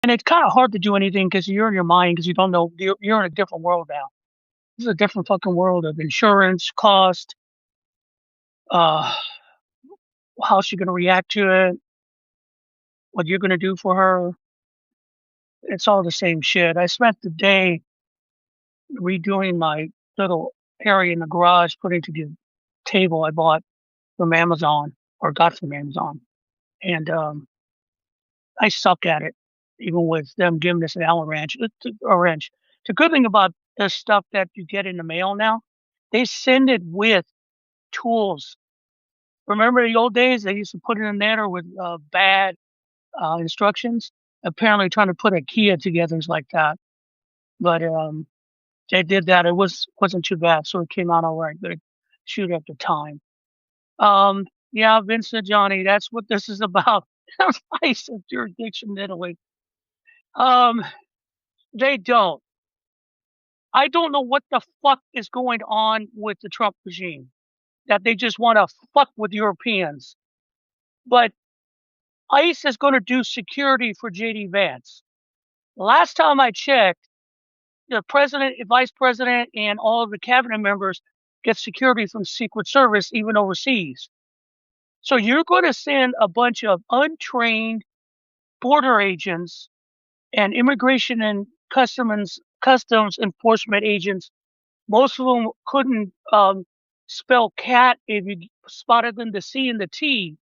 And it's kind of hard to do anything because you're in your mind because you don't know you're in a different world now. This is a different fucking world of insurance, cost, uh, how she's gonna react to it, what you're gonna do for her. It's all the same shit. I spent the day redoing my little area in the garage, putting together table I bought from Amazon or got from Amazon. And I suck at it, even with them giving us an Allen wrench. A wrench. The good thing about the stuff that you get in the mail now, they send it with tools. Remember the old days? They used to put it in there with bad instructions. Apparently, trying to put a Kia together is like that. But they did that. It wasn't too bad, so it came out all right. But shoot at the time. Yeah, Vincent Johnny, that's what this is about. Ice of jurisdiction in Italy. Um, they don't. I don't know what the fuck is going on with the Trump regime. That they just want to fuck with Europeans. But ICE is going to do security for JD Vance. Last time I checked, the president, vice president, and all of the cabinet members get security from Secret Service, even overseas. So you're going to send a bunch of untrained border agents and immigration and customs enforcement agents. Most of them couldn't spell cat if you spotted them the C and the T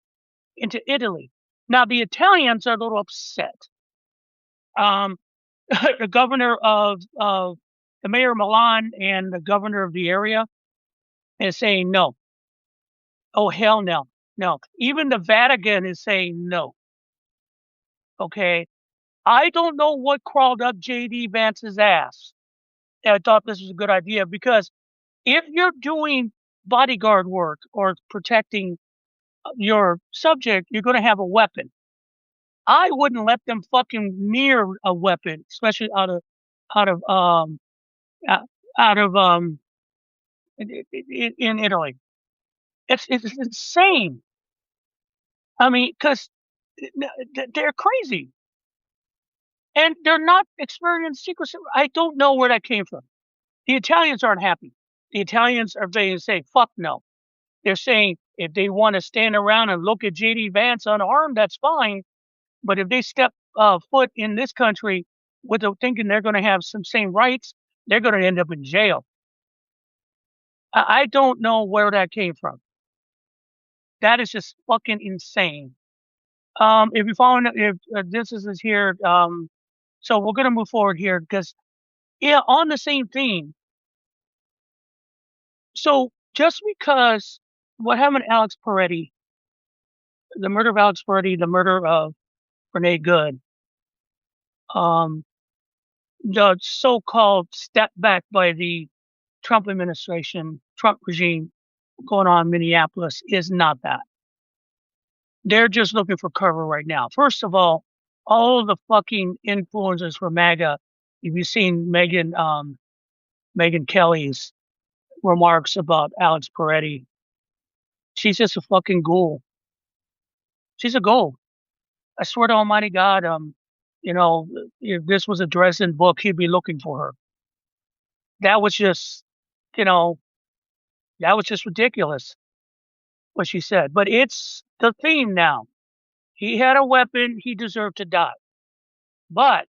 into Italy. Now the Italians are a little upset. Um, the governor of the mayor of Milan and the governor of the area is saying no. Oh hell no, no. Even the Vatican is saying no. Okay, I don't know what crawled up JD Vance's ass. I thought this was a good idea because if you're doing bodyguard work or protecting your subject, you're going to have a weapon. I wouldn't let them fucking near a weapon, especially out of uh, out of in Italy. It's insane. I mean, because they're crazy and they're not experienced secret. I don't know where that came from. The Italians aren't happy. The Italians are saying, "Fuck no." They're saying if they want to stand around and look at JD Vance unarmed, that's fine. But if they step foot in this country with thinking they're going to have some same rights, they're going to end up in jail. I don't know where that came from. That is just fucking insane. If you follow, if this is here, so we're going to move forward here because, yeah, on the same theme. So just because what happened to Alex Peretti, the murder of Alex Peretti, the murder of Renee Good, um, the so-called step back by the Trump administration, Trump regime going on in Minneapolis is not that. They're just looking for cover right now. First of all of the fucking influencers for MAGA, if you've seen Megan Kelly's remarks about Alex Peretti, she's just a fucking ghoul. She's a ghoul. I swear to Almighty God, you know, if this was a Dresden book, he'd be looking for her. That was just, you know, that was just ridiculous what she said. But it's the theme now. He had a weapon, he deserved to die. But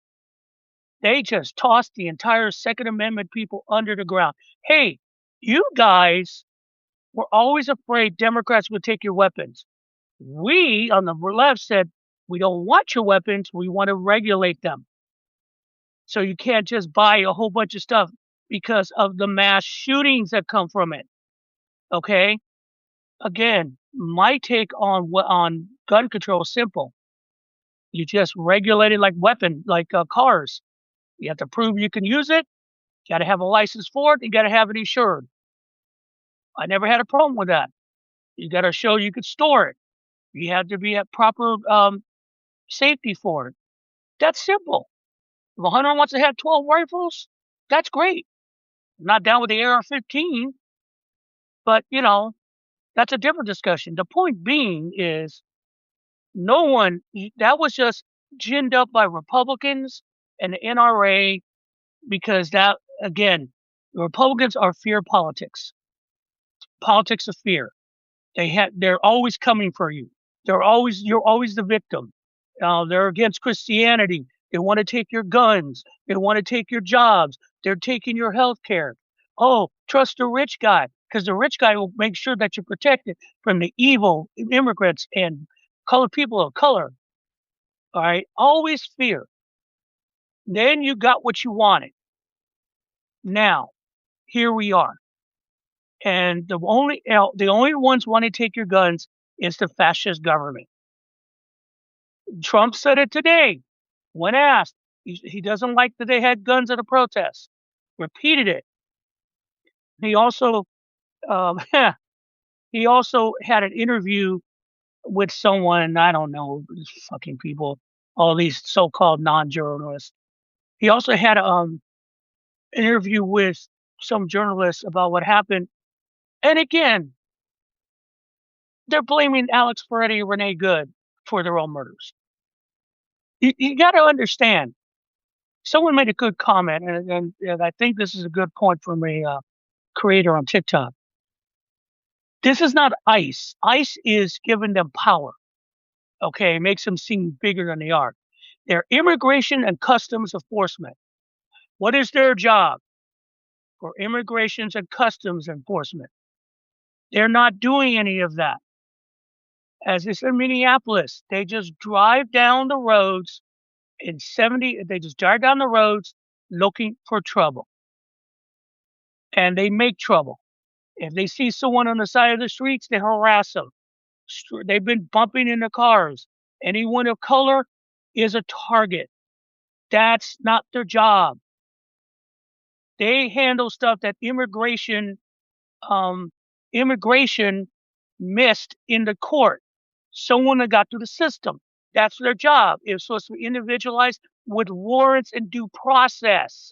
they just tossed the entire Second Amendment people under the ground. Hey, you guys were always afraid Democrats would take your weapons. We on the left said, we don't want your weapons, we want to regulate them. So you can't just buy a whole bunch of stuff because of the mass shootings that come from it. Okay? Again, my take on gun control is simple. You just regulate it like cars. You have to prove you can use it. You got to have a license for it. You got to have it insured. I never had a problem with that. You got to show you could store it. You have to be at proper safety for it. That's simple. If a hunter wants to have 12 rifles, that's great. I'm not down with the AR-15, but you know, that's a different discussion. The point being is no one, that was just ginned up by Republicans and the NRA because that, again, the Republicans are fear politics of fear. They're always coming for you. You're always the victim. They're against Christianity. They want to take your guns. They want to take your jobs. They're taking your health care. Oh, trust the rich guy because the rich guy will make sure that you're protected from the evil immigrants and colored people of color. All right. Always fear. Then you got what you wanted. Now, here we are. And the only ones want to take your guns is the fascist government. Trump said it today when asked. He doesn't like that they had guns at a protest. Repeated it. He also um, he also had an interview with someone. I don't know, these fucking people, all these so-called non-journalists. He also had an interview with some journalists about what happened. And again, they're blaming Alex Ferretti and Renee Good for their own murders. You got to understand. Someone made a good comment, and I think this is a good point from a creator on TikTok. This is not ICE. ICE is giving them power. Okay, it makes them seem bigger than they are. They're immigration and customs enforcement. What is their job? For immigrations and customs enforcement. They're not doing any of that. As it's in Minneapolis, they just drive down the roads they just drive down the roads looking for trouble. And they make trouble. If they see someone on the side of the streets, they harass them. They've been bumping into cars. Anyone of color is a target. That's not their job. They handle stuff that immigration missed in the court. Someone that got through the system. That's their job. It's supposed to be individualized with warrants and due process.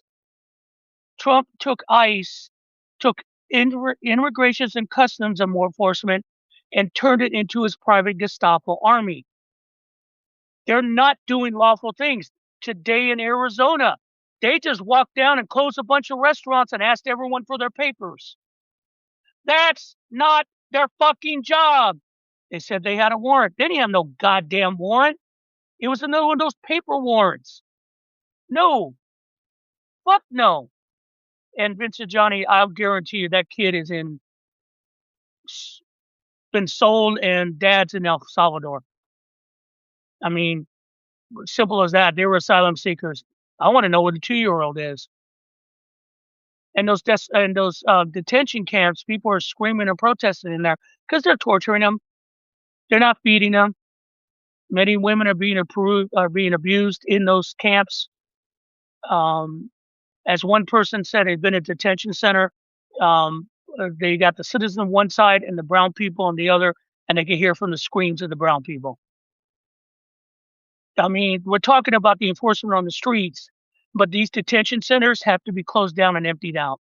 Trump took ICE, took immigrations and customs enforcement, and turned it into his private Gestapo army. They're not doing lawful things. Today in Arizona, they just walked down and closed a bunch of restaurants and asked everyone for their papers. That's not their fucking job. They said they had a warrant. They didn't have no goddamn warrant. It was another one of those paper warrants. No. Fuck no. And Vincent Johnny, I'll guarantee you that kid is been sold and dad's in El Salvador. I mean, simple as that. They were asylum seekers. I want to know what a 2-year-old is. And those detention camps, people are screaming and protesting in there because they're torturing them. They're not feeding them. Many women are being abused in those camps. As one person said, they've been in a detention center. They got the citizens on one side and the brown people on the other, and they can hear from the screams of the brown people. I mean, we're talking about the enforcement on the streets, but these detention centers have to be closed down and emptied out.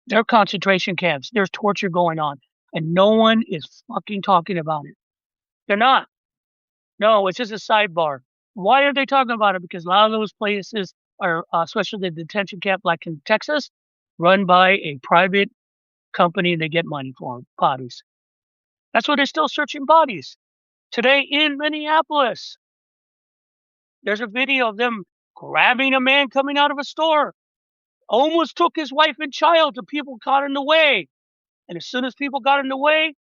They're concentration camps. There's torture going on, and no one is fucking talking about it. They're not. No, it's just a sidebar. Why are they talking about it? Because a lot of those places are, especially the detention camp, like in Texas, run by a private company. They get money for them, bodies. That's why they're still searching bodies. Today in Minneapolis, there's a video of them grabbing a man coming out of a store. Almost took his wife and child. The people got in the way. And as soon as people got in the way,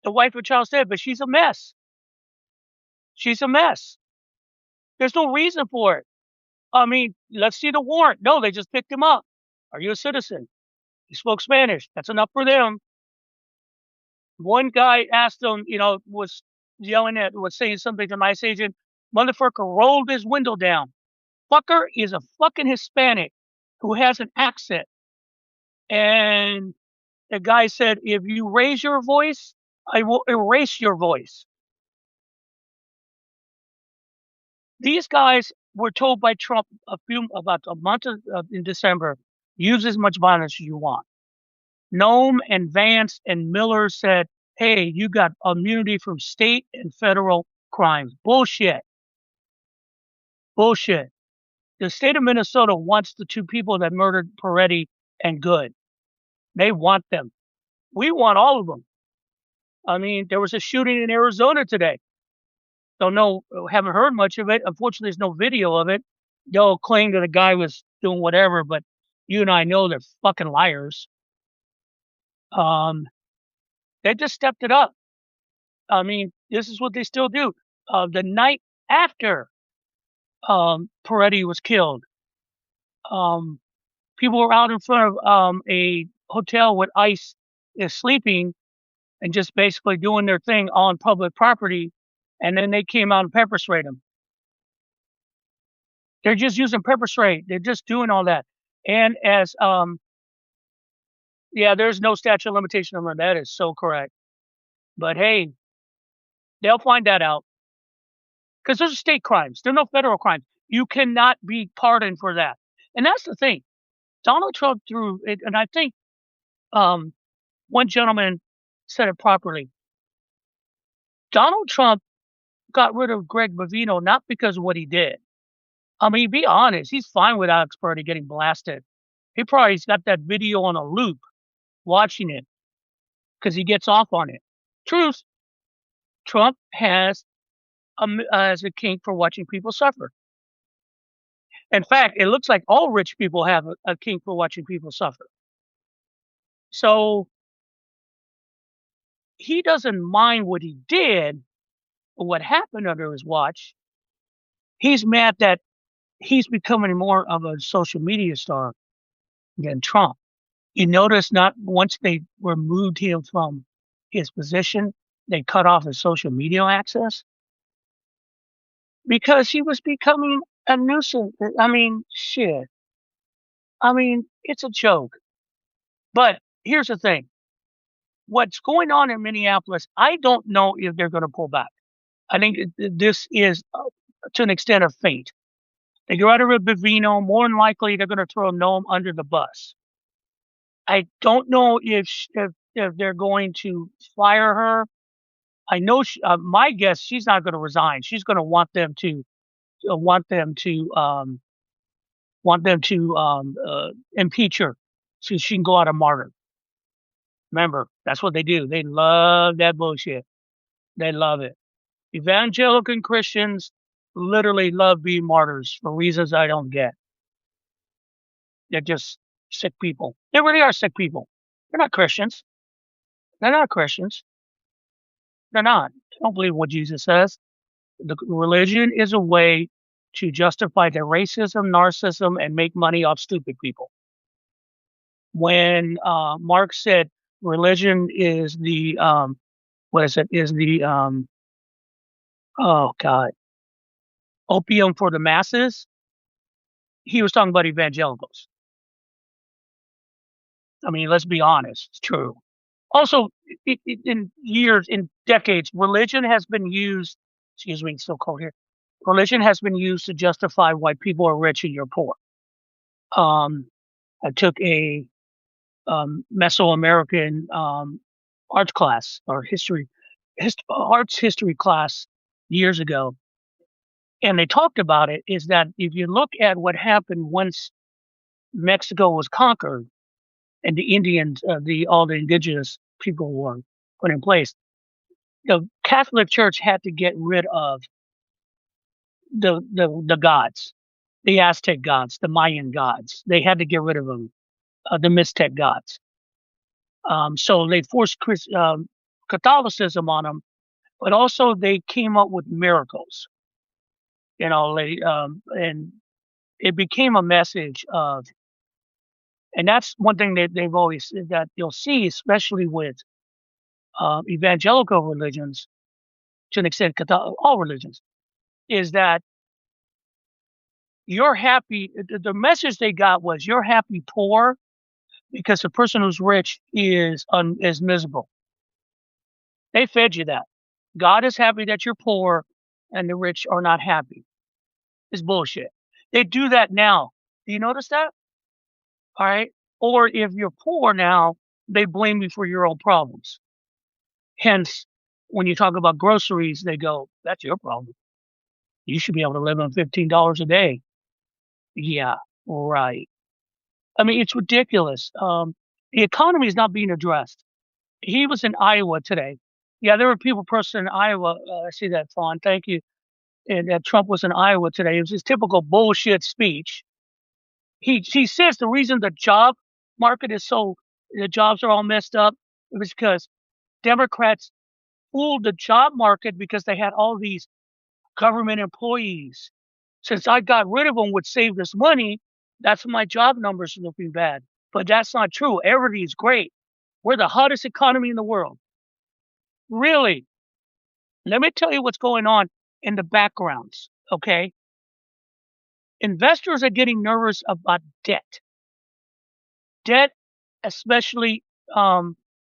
the wife and child said, but she's a mess. She's a mess. There's no reason for it. I mean, let's see the warrant. No, they just picked him up. Are you a citizen? He spoke Spanish. That's enough for them. One guy asked him, was saying something to my agent. Motherfucker rolled his window down. Fucker is a fucking Hispanic who has an accent. And the guy said, if you raise your voice, I will erase your voice. These guys were told by Trump about a month in December, use as much violence as you want. Noem and Vance and Miller said, hey, you got immunity from state and federal crimes. Bullshit. Bullshit. The state of Minnesota wants the two people that murdered Peretti and Good. They want them. We want all of them. I mean, there was a shooting in Arizona today. Don't know, haven't heard much of it. Unfortunately, there's no video of it. They'll claim that the guy was doing whatever, but you and I know they're fucking liars. Um, they just stepped it up. I mean, this is what they still do. The night after Peretti was killed, um, people were out in front of a hotel with ICE is sleeping and just basically doing their thing on public property, and then they came out and pepper sprayed them. They're just using pepper spray. They're just doing all that. And as yeah, there's no statute of limitation on that. Is so correct. But hey, they'll find that out because those are state crimes. They're no federal crimes. You cannot be pardoned for that. And that's the thing. Donald Trump threw it, and I think um, one gentleman said it properly. Donald Trump got rid of Greg Bavino not because of what he did. I mean, be honest, he's fine with Alex Purdy getting blasted. He probably's got that video on a loop watching it because he gets off on it. Truth, Trump has as a kink for watching people suffer. In fact, it looks like all rich people have a kink for watching people suffer. So he doesn't mind what he did or what happened under his watch. He's mad that he's becoming more of a social media star than Trump. You notice not once they removed him from his position, they cut off his social media access because he was becoming a nuisance. I mean, shit. I mean, it's a joke. But here's the thing. What's going on in Minneapolis, I don't know if they're going to pull back. I think this is, to an extent, of fate. They get rid of Bavino. More than likely, they're going to throw Noam under the bus. I don't know if they're going to fire her. I know my guess she's not going to resign. She's going to want them to impeach her so she can go out a martyr. Remember, that's what they do. They love that bullshit. They love it. Evangelical Christians literally love being martyrs for reasons I don't get. They're just sick people. They really are sick people. They're not Christians. They're not Christians. They're not. They don't believe what Jesus says. The religion is a way to justify their racism, narcissism, and make money off stupid people. When Marx said religion is the what is it? Is the oh god, opium for the masses. He was talking about evangelicals. I mean, let's be honest, it's true. Also, in years, in decades, religion has been used. Excuse me, it's so cold here. Religion has been used to justify why people are rich and you're poor. I took a Mesoamerican art class or arts history class years ago, and they talked about it. Is that if you look at what happened once Mexico was conquered and the Indians, all the indigenous people were put in place, the Catholic Church had to get rid of the gods, the Aztec gods, the Mayan gods. They had to get rid of them, the Mixtec gods. So they forced Catholicism on them, but also they came up with miracles. You know, and it became a message of, and that's one thing that they've always that you'll see, especially with evangelical religions, to an extent, all religions, is that you're happy. The message they got was you're happy poor because the person who's rich is miserable. They fed you that. God is happy that you're poor and the rich are not happy. It's bullshit. They do that now. Do you notice that? All right. Or if you're poor now, they blame you for your own problems. Hence, when you talk about groceries, they go, that's your problem. You should be able to live on $15 a day. Yeah, right. I mean, it's ridiculous. The economy is not being addressed. He was in Iowa today. Yeah, there were people person in Iowa. I see that, Fawn. Thank you. And that Trump was in Iowa today. It was his typical bullshit speech. He says the reason the job market is so the jobs are all messed up is because Democrats fooled the job market because they had all these government employees. Since I got rid of them, which saved us money, that's why my job numbers are looking bad. But that's not true. Everything's great. We're the hottest economy in the world. Really. Let me tell you what's going on in the backgrounds. Okay. Investors are getting nervous about debt. Debt, especially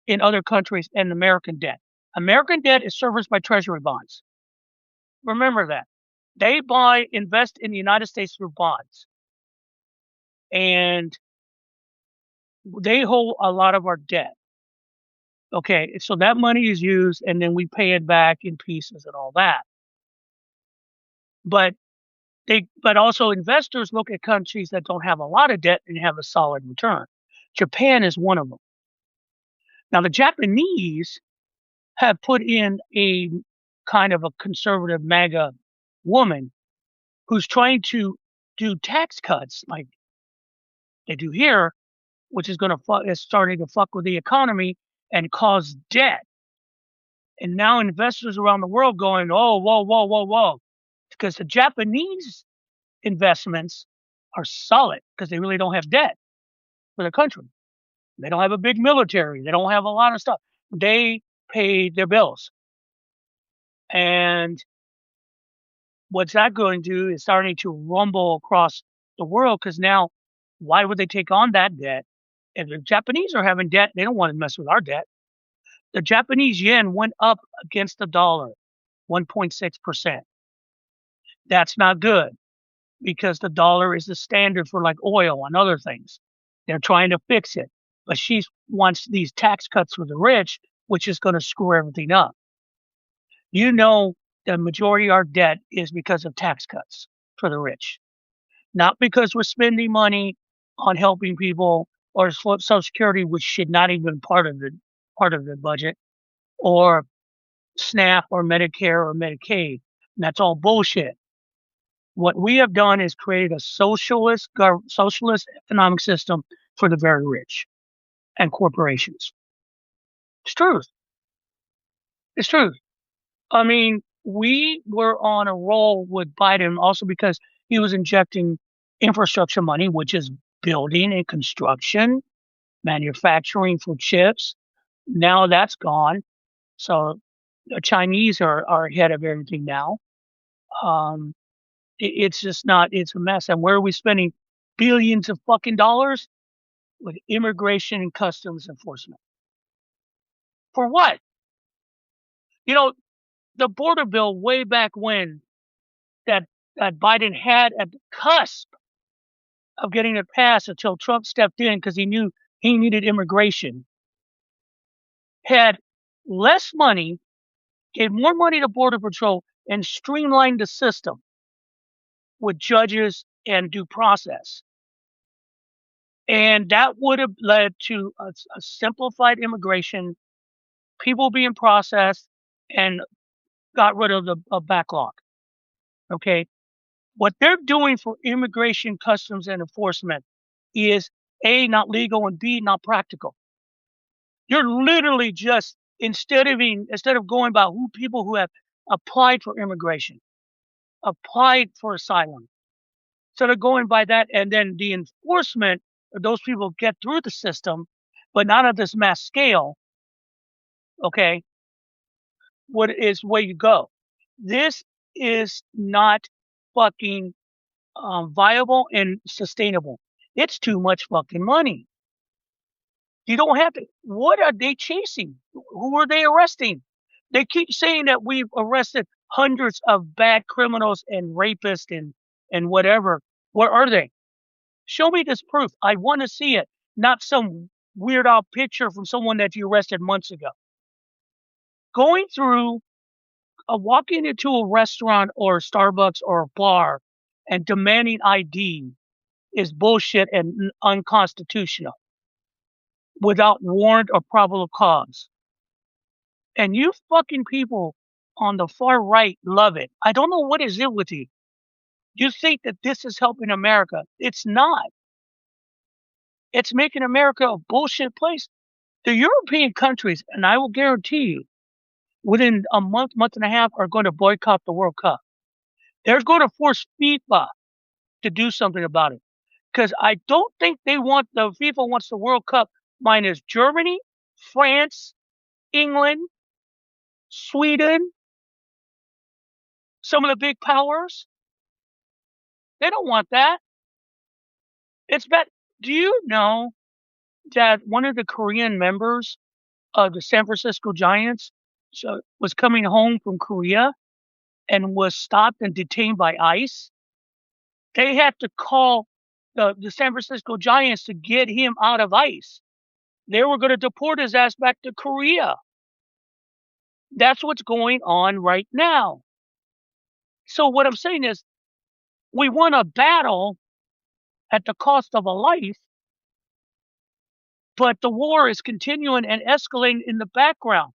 in other countries, and American debt. American debt is serviced by treasury bonds. Remember that. They invest in the United States through bonds. And they hold a lot of our debt. Okay, so that money is used and then we pay it back in pieces and all that. But also investors look at countries that don't have a lot of debt and have a solid return. Japan is one of them. Now the Japanese have put in a kind of a conservative MAGA woman who's trying to do tax cuts like they do here, which is starting to fuck with the economy and cause debt. And now investors around the world going, oh, whoa, whoa, whoa, whoa. Because the Japanese investments are solid because they really don't have debt for the country. They don't have a big military. They don't have a lot of stuff. They pay their bills. And what's that going to do is starting to rumble across the world because now why would they take on that debt? If the Japanese are having debt, they don't want to mess with our debt. The Japanese yen went up against the dollar 1.6%. That's not good because the dollar is the standard for like oil and other things. They're trying to fix it. But she wants these tax cuts for the rich, which is going to screw everything up. You know, the majority of our debt is because of tax cuts for the rich, not because we're spending money on helping people or Social Security, which should not even part of the budget, or SNAP or Medicare or Medicaid. And that's all bullshit. What we have done is created a socialist economic system for the very rich and corporations. It's truth. It's truth. I mean, we were on a roll with Biden also because he was injecting infrastructure money, which is building and construction, manufacturing for chips. Now that's gone. So the Chinese are ahead of everything now. It's just not, it's a mess. And where are we spending billions of fucking dollars? With immigration and customs enforcement. For what? You know, the border bill way back when that Biden had at the cusp of getting it passed until Trump stepped in because he knew he needed immigration, had less money, gave more money to Border Patrol, and streamlined the system with judges and due process. And that would have led to a simplified immigration, people being processed, and got rid of the backlog. Okay. What they're doing for immigration, customs, and enforcement is A, not legal, and B, not practical. You're literally just, instead of going by people who have applied for immigration, applied for asylum, instead of going by that, and then the enforcement of those people get through the system, but not at this mass scale, okay, what is where you go? This is not fucking viable and sustainable. It's too much fucking money. You don't have to. What are they chasing? Who are they arresting? They keep saying that we've arrested hundreds of bad criminals and rapists and whatever. Where are they? Show me this proof. I want to see it, not some weird out picture from someone that you arrested months ago. Going through walking into a restaurant or Starbucks or a bar and demanding ID is bullshit and unconstitutional without warrant or probable cause. And you fucking people on the far right love it. I don't know what is it with you. You think that this is helping America. It's not. It's making America a bullshit place. The European countries, and I will guarantee you, within a month and a half, are going to boycott the World Cup. They're going to force FIFA to do something about it. Because I don't think FIFA wants the World Cup minus Germany, France, England, Sweden, some of the big powers. They don't want that. It's bad. Do you know that one of the Korean members of the San Francisco Giants was coming home from Korea and was stopped and detained by ICE? They had to call the San Francisco Giants to get him out of ICE. They were going to deport his ass back to Korea. That's what's going on right now. So what I'm saying is, we won a battle at the cost of a life, but the war is continuing and escalating in the background.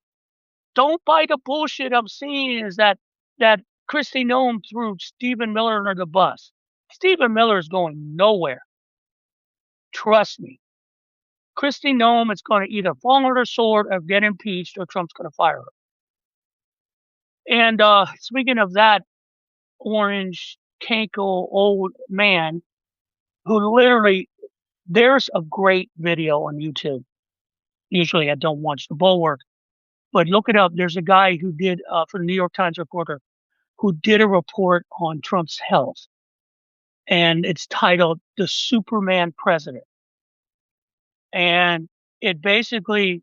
Don't buy the bullshit I'm seeing is that Kristi Noem threw Stephen Miller under the bus. Stephen Miller is going nowhere. Trust me. Kristi Noem is going to either fall on her sword or get impeached, or Trump's going to fire her. And speaking of that orange, cankle old man who literally, there's a great video on YouTube. Usually I don't watch the Bulwark, but look it up. There's a guy who did, for the New York Times reporter, who did a report on Trump's health. And it's titled The Superman President. And it basically,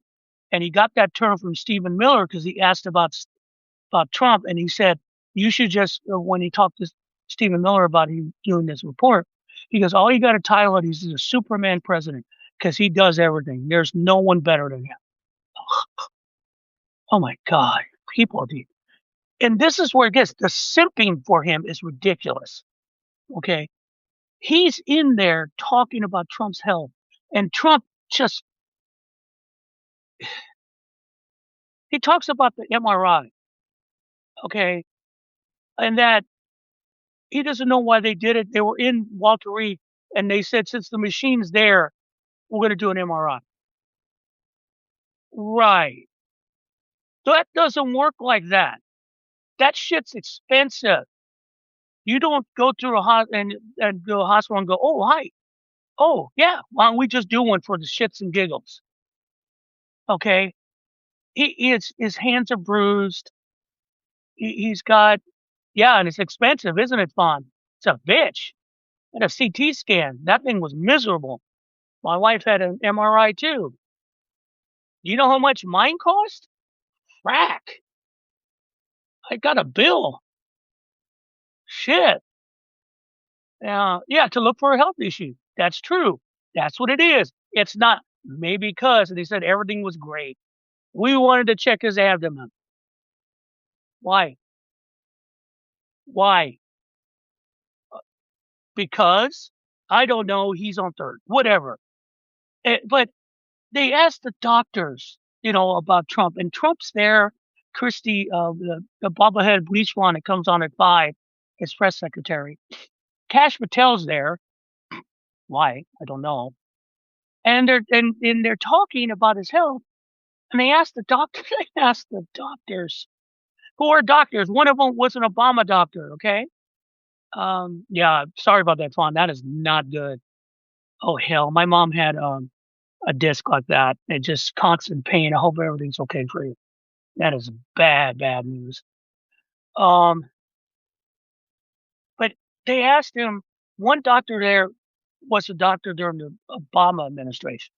and he got that term from Stephen Miller because he asked about Trump, and he said, you should just, when he talked to Stephen Miller about him doing this report, he goes, all you got to title it, he's a Superman president because he does everything. There's no one better than him. Oh my God, people are deep. And this is where it gets, the simping for him is ridiculous. Okay. He's in there talking about Trump's health, and Trump just, he talks about the MRI. Okay. And that he doesn't know why they did it. They were in Walter Reed and they said, since the machine's there, we're going to do an MRI. Right. That doesn't work like that. That shit's expensive. You don't go through and go to a hospital and go, oh, hi. Oh, yeah. Why don't we just do one for the shits and giggles? Okay. His hands are bruised. He's got, yeah, and it's expensive, isn't it, Fawn? It's a bitch. And a CT scan. That thing was miserable. My wife had an MRI too. You know how much mine cost? Frack. I got a bill. Shit. Yeah, to look for a health issue. That's true. That's what it is. It's not maybe because, and he said everything was great. We wanted to check his abdomen. Why? Why? Because I don't know. He's on third. Whatever. But they asked the doctors, about Trump, and Trump's there. Christie, the bobblehead bleach blonde that comes on at 5, his press secretary. Kash Patel's there. Why? I don't know. And they're talking about his health, and they asked the doctor. They asked the doctors, who are doctors. One of them was an Obama doctor. Okay. Yeah. Sorry about that, Fawn. That is not good. Oh hell, my mom had a disc like that. And just constant pain. I hope everything's okay for you. That is bad news. But they asked him. One doctor there was a doctor during the Obama administration,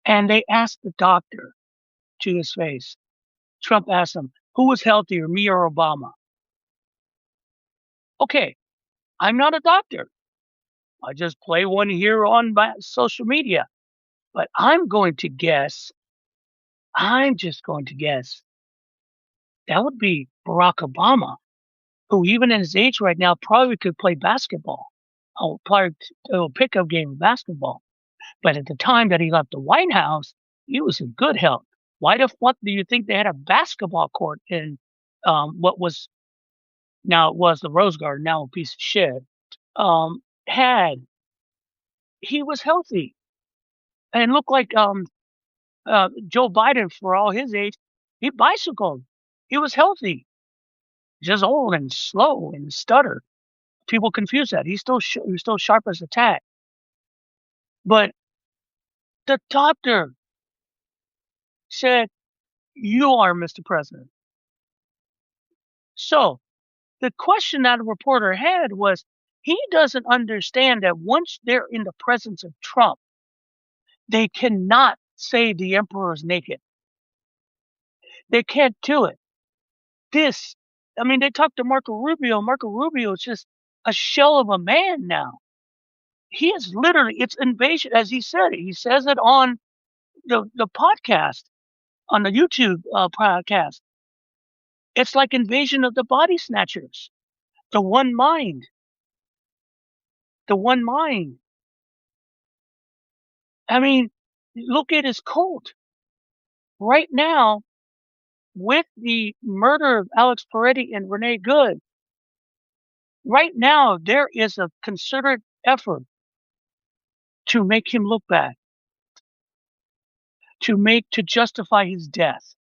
and they asked the doctor to his face. Trump asked him, "Who was healthier, me or Obama?" Okay, I'm not a doctor. I just play one here on my social media. But I'm going to guess, I'm just going to guess, that would be Barack Obama, who even in his age right now probably could play basketball. Oh, probably a pickup game of basketball. But at the time that he left the White House, he was in good health. Why the fuck do you think they had a basketball court in what was now it was the Rose Garden, now a piece of shit? Had he was healthy and looked like Joe Biden for all his age. He bicycled. He was healthy, just old and slow and stuttered. People confuse that. He's still sharp as a tack. But the doctor said, "You are Mr. President." So the question that a reporter had was, he doesn't understand that once they're in the presence of Trump, they cannot say the emperor is naked. They can't do it. This, I mean, they talked to Marco Rubio. Marco Rubio is just a shell of a man now. He is literally, it's invasion, as he said it. He says it on the podcast, on the YouTube podcast. It's like invasion of the body snatchers. The one mind. The one mind. I mean, look at his cult. Right now, with the murder of Alex Peretti and Renee Good, right now there is a concerted effort to make him look bad, to justify his death.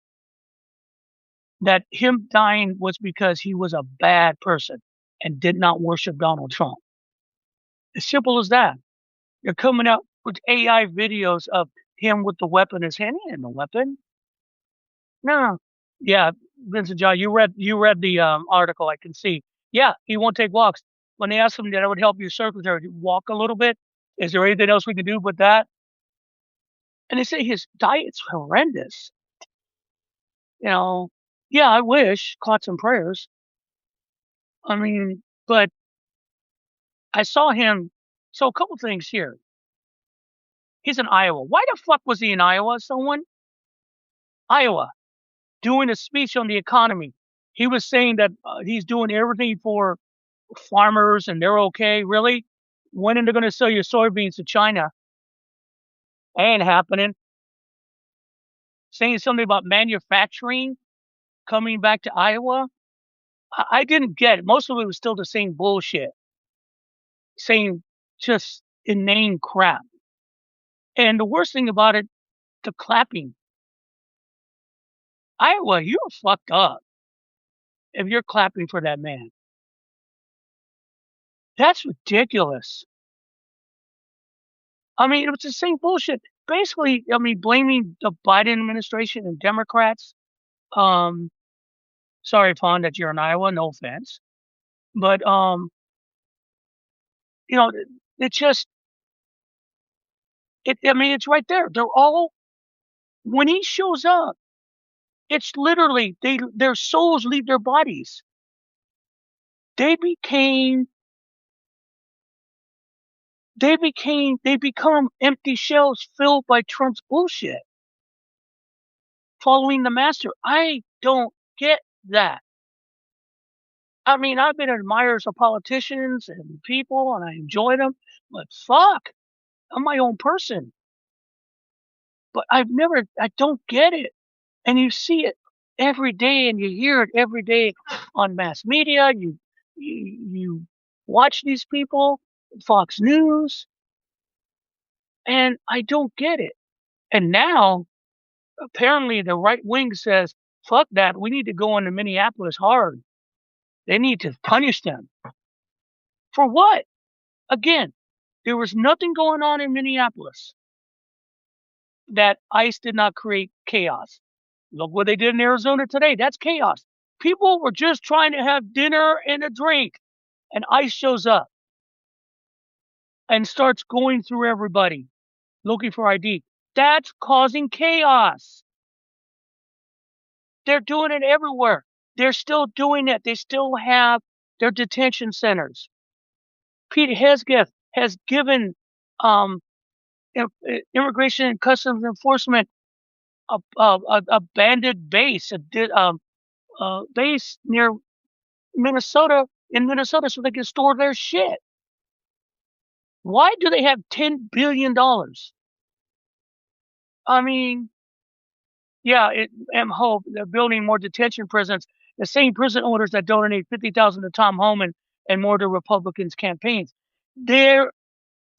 That him dying was because he was a bad person and did not worship Donald Trump. As simple as that. They're coming out with AI videos of him with the weapon in his hand. He had no weapon. No. Yeah, Vincent John, you read the article. I can see. Yeah, he won't take walks. When they asked him that I would help your secretary walk a little bit, is there anything else we can do but that? And they say his diet's horrendous. You know, yeah, I wish, thoughts and prayers. I mean, but I saw him. So a couple things here. He's in Iowa. Why the fuck was he in Iowa? Someone? Iowa, doing a speech on the economy. He was saying that he's doing everything for farmers and they're okay. Really? When are they going to sell your soybeans to China? Ain't happening. Saying something about manufacturing coming back to Iowa. I didn't get it. Most of it was still the same bullshit. Saying just inane crap. And the worst thing about it, the clapping. Iowa, you're fucked up if you're clapping for that man. That's ridiculous. I mean, it was the same bullshit. Basically, I mean, blaming the Biden administration and Democrats. Um, Sorry, Fawn, that you're in Iowa. No offense, but you know, it just it. I mean, it's right there. They're all when he shows up. It's literally their souls leave their bodies. They become empty shells filled by Trump's bullshit. Following the master. I don't get that. I mean, I've been admirers of politicians and people, and I enjoy them, but fuck, I'm my own person. But I don't get it. And you see it every day, and you hear it every day on mass media. You watch these people, Fox News, and I don't get it. And now, apparently, the right wing says, fuck that, we need to go into Minneapolis hard. They need to punish them. For what? Again, there was nothing going on in Minneapolis that ICE did not create chaos. Look what they did in Arizona today. That's chaos. People were just trying to have dinner and a drink, and ICE shows up and starts going through everybody looking for ID. That's causing chaos. They're doing it everywhere. They're still doing it. They still have their detention centers. Pete Hegseth has given Immigration and Customs Enforcement a banded base, base near Minnesota, in Minnesota, so they can store their shit. Why do they have $10 billion? I mean, yeah, and hope they're building more detention prisons. The same prison owners that donate 50,000 to Tom Homan and more to Republicans' campaigns. They're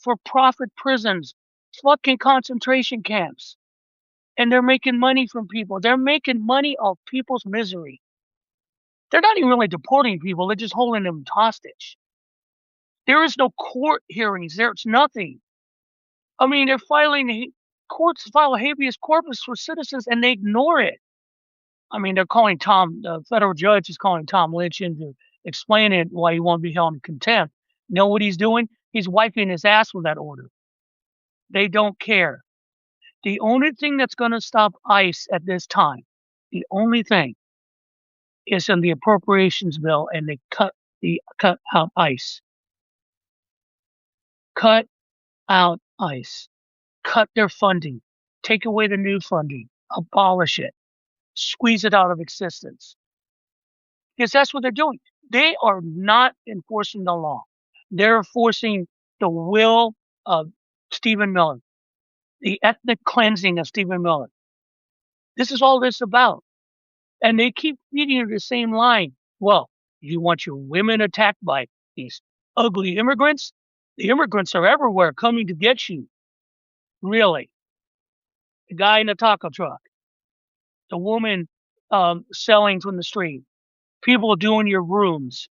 for-profit prisons, fucking concentration camps, and they're making money from people. They're making money off people's misery. They're not even really deporting people; they're just holding them hostage. There is no court hearings. There's nothing. I mean, they're filing courts file habeas corpus for citizens, and they ignore it. I mean, they're calling the federal judge is calling Tom Lynch in to explain it why he won't be held in contempt. You know what he's doing? He's wiping his ass with that order. They don't care. The only thing that's going to stop ICE at this time, the only thing, is in the appropriations bill, and they cut out ICE. Cut out ICE. Cut their funding. Take away the new funding. Abolish it. Squeeze it out of existence. Because that's what they're doing. They are not enforcing the law. They're enforcing the will of Stephen Miller, the ethnic cleansing of Stephen Miller. This is all this about. And they keep feeding you the same line. Well, you want your women attacked by these ugly immigrants? The immigrants are everywhere coming to get you. Really. The guy in the taco truck. The woman selling from the street. People doing your rooms.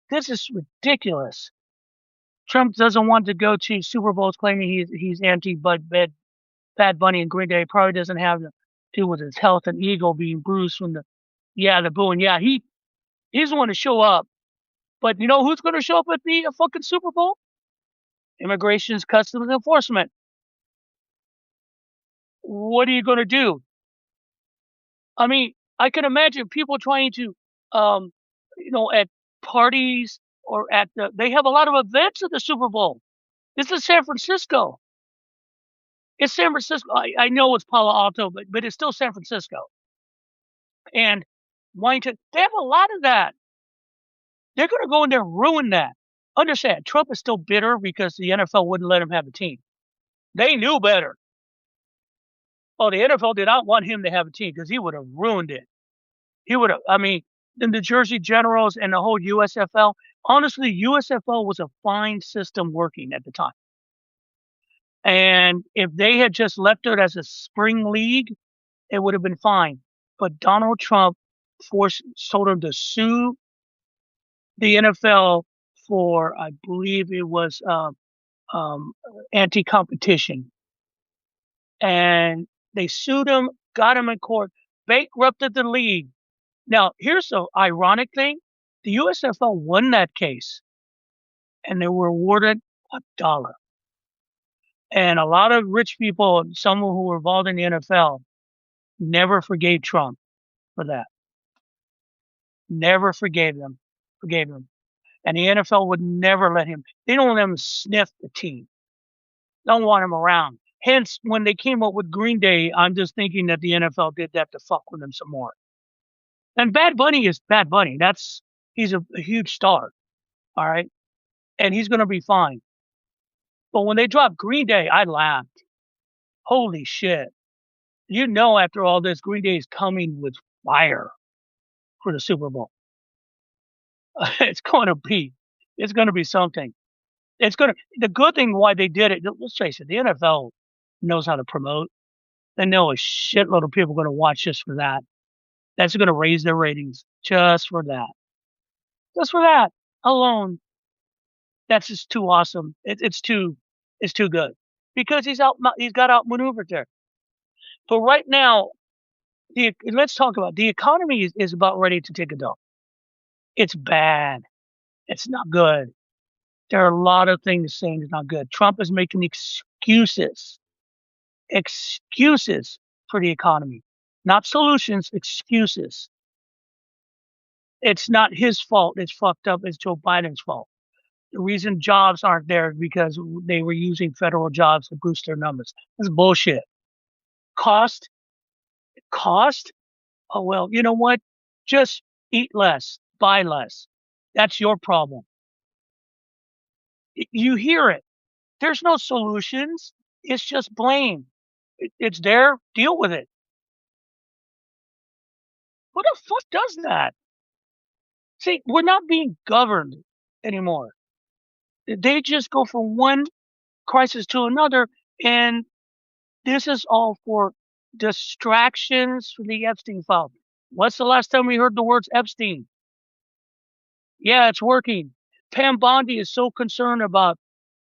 This is ridiculous. Trump doesn't want to go to Super Bowls claiming he's Bad Bunny and Green Day. Probably doesn't have to do with his health and ego being bruised from the booing. Yeah, he's the one to show up. But you know who's going to show up at the fucking Super Bowl? Immigration's Customs Enforcement. What are you going to do? I mean, I can imagine people trying to, at parties or they have a lot of events at the Super Bowl. This is San Francisco. It's San Francisco. I know it's Palo Alto, but it's still San Francisco. And Washington, they have a lot of that. They're going to go in there and ruin that. Understand, Trump is still bitter because the NFL wouldn't let him have a team. They knew better. Oh, the NFL did not want him to have a team because he would have ruined it. He would have, the Jersey Generals and the whole USFL. Honestly, USFL was a fine system working at the time. And if they had just left it as a spring league, it would have been fine. But Donald Trump told him to sue the NFL for, I believe it was anti-competition. And they sued him, got him in court, bankrupted the league. Now, here's the ironic thing. The USFL won that case, and they were awarded $1. And a lot of rich people, some who were involved in the NFL, never forgave Trump for that. Never forgave him. And the NFL would never let him. They don't let him sniff the team. Don't want him around. Hence, when they came up with Green Day, I'm just thinking that the NFL did that to fuck with him some more. And Bad Bunny is Bad Bunny. He's a huge star. All right. And he's going to be fine. But when they dropped Green Day, I laughed. Holy shit. You know, after all this, Green Day is coming with fire for the Super Bowl. It's going to be something. The good thing why they did it, let's face it, the NFL knows how to promote. They know a shitload of people are going to watch just for that. That's going to raise their ratings just for that. Just for that alone. That's just too awesome. It's too good because he's got outmaneuvered there. But right now, let's talk about the economy is about ready to take a dump. It's bad. It's not good. There are a lot of things saying it's not good. Trump is making excuses for the economy, not solutions, excuses. It's not his fault. It's fucked up. It's Joe Biden's fault. The reason jobs aren't there is because they were using federal jobs to boost their numbers. That's bullshit. Cost? Oh, well, you know what? Just eat less, buy less. That's your problem. You hear it. There's no solutions. It's just blame. It's there. Deal with it. What the fuck does that? See, we're not being governed anymore. They just go from one crisis to another, and this is all for distractions for the Epstein file. What's the last time we heard the words Epstein? Yeah, it's working. Pam Bondi is so concerned about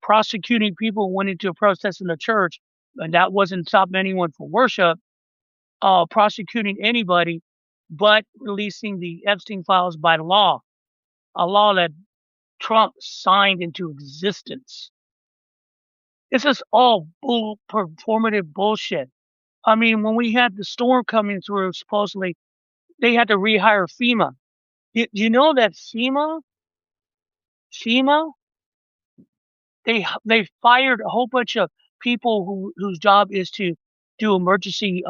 prosecuting people who went into a protest in the church, and that wasn't stopping anyone from worship, prosecuting anybody, but releasing the Epstein files by law, a law that Trump signed into existence. This is all performative bullshit. I mean, when we had the storm coming through, supposedly they had to rehire FEMA. You know that FEMA, they fired a whole bunch of people whose job is to do emergency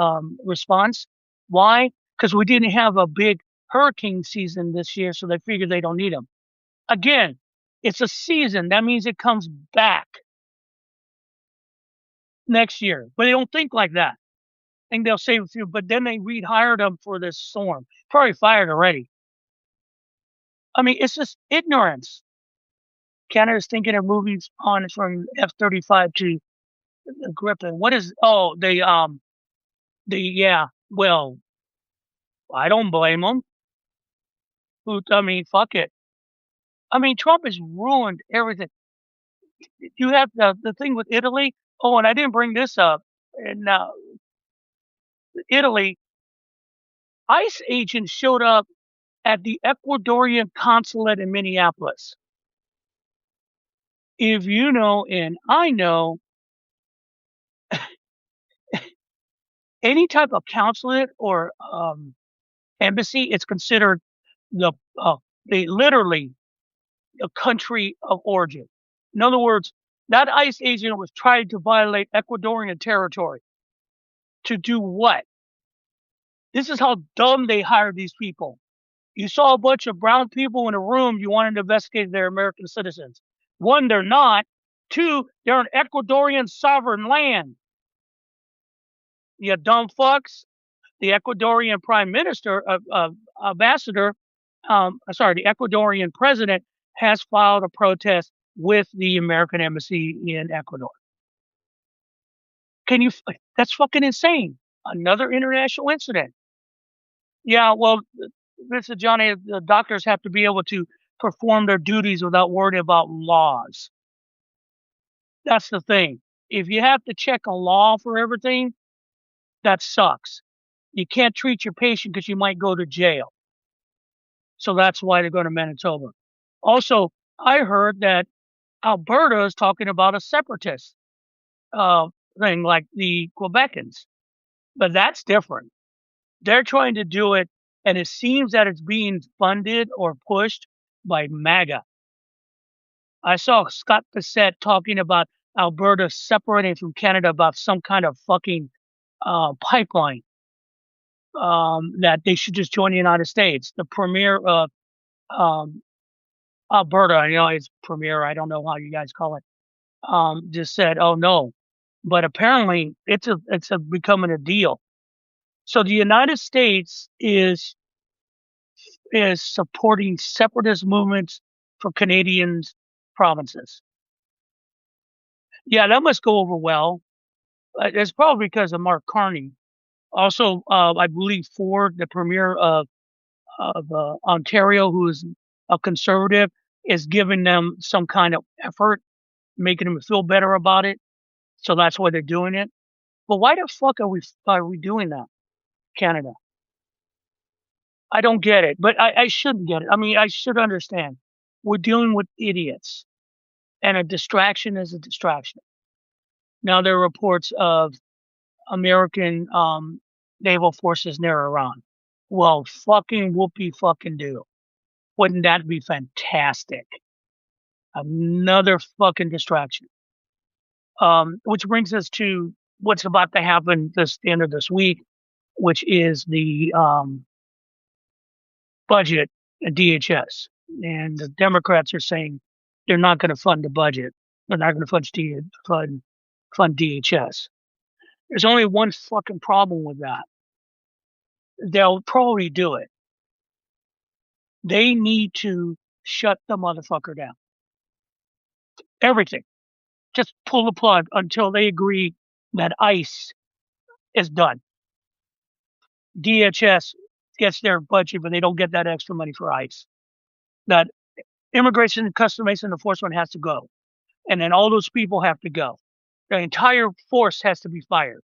response. Why? Because we didn't have a big hurricane season this year, so they figured they don't need them. Again, it's a season. That means it comes back next year. But they don't think like that. I think they'll save a few, but then they rehired them for this storm. Probably fired already. I mean, it's just ignorance. Canada's thinking of moving on from F-35 to the Griffin. What is? Oh, yeah. Well, I don't blame them. I mean, fuck it. I mean, Trump has ruined everything. You have the thing with Italy. Oh, and I didn't bring this up. And Italy, ICE agents showed up at the Ecuadorian consulate in Minneapolis. If you know, and I know, any type of consulate or embassy, it's considered the literally a country of origin. In other words, that ICE agent was trying to violate Ecuadorian territory. To do what? This is how dumb they hired these people. You saw a bunch of brown people in a room, you wanted to investigate their American citizens. One, they're not. Two, they're an Ecuadorian sovereign land. You dumb fucks. The Ecuadorian prime minister, ambassador, the Ecuadorian president has filed a protest with the American embassy in Ecuador. That's fucking insane. Another international incident. Yeah, well, Mr. Johnny, the doctors have to be able to perform their duties without worrying about laws. That's the thing. If you have to check a law for everything, that sucks. You can't treat your patient because you might go to jail. So that's why they're going to Manitoba. Also, I heard that Alberta is talking about a separatist thing like the Quebecans, but that's different. They're trying to do it, and it seems that it's being funded or pushed by MAGA. I saw Scott Bissett talking about Alberta separating from Canada about some kind of fucking pipeline that they should just join the United States. The premier of Alberta, it's premier, I don't know how you guys call it, just said, "Oh no," but apparently it's becoming a deal. So the United States is supporting separatist movements for Canadian provinces. Yeah, that must go over well. It's probably because of Mark Carney. Also, I believe Ford, the premier of Ontario, who is a conservative, is giving them some kind of effort, making them feel better about it. So that's why they're doing it. But why the fuck are we doing that, Canada? I don't get it, but I shouldn't get it. I mean, I should understand. We're dealing with idiots, and a distraction is a distraction. Now there are reports of American naval forces near Iran. Well, fucking whoopee fucking do. Wouldn't that be fantastic? Another fucking distraction. Which brings us to what's about to happen the end of this week, which is the budget at DHS. And the Democrats are saying they're not going to fund the budget. They're not going to fund DHS. There's only one fucking problem with that. They'll probably do it. They need to shut the motherfucker down. Everything. Just pull the plug until they agree that ICE is done. DHS gets their budget, but they don't get that extra money for ICE. That Immigration and Customs Enforcement has to go. And then all those people have to go. The entire force has to be fired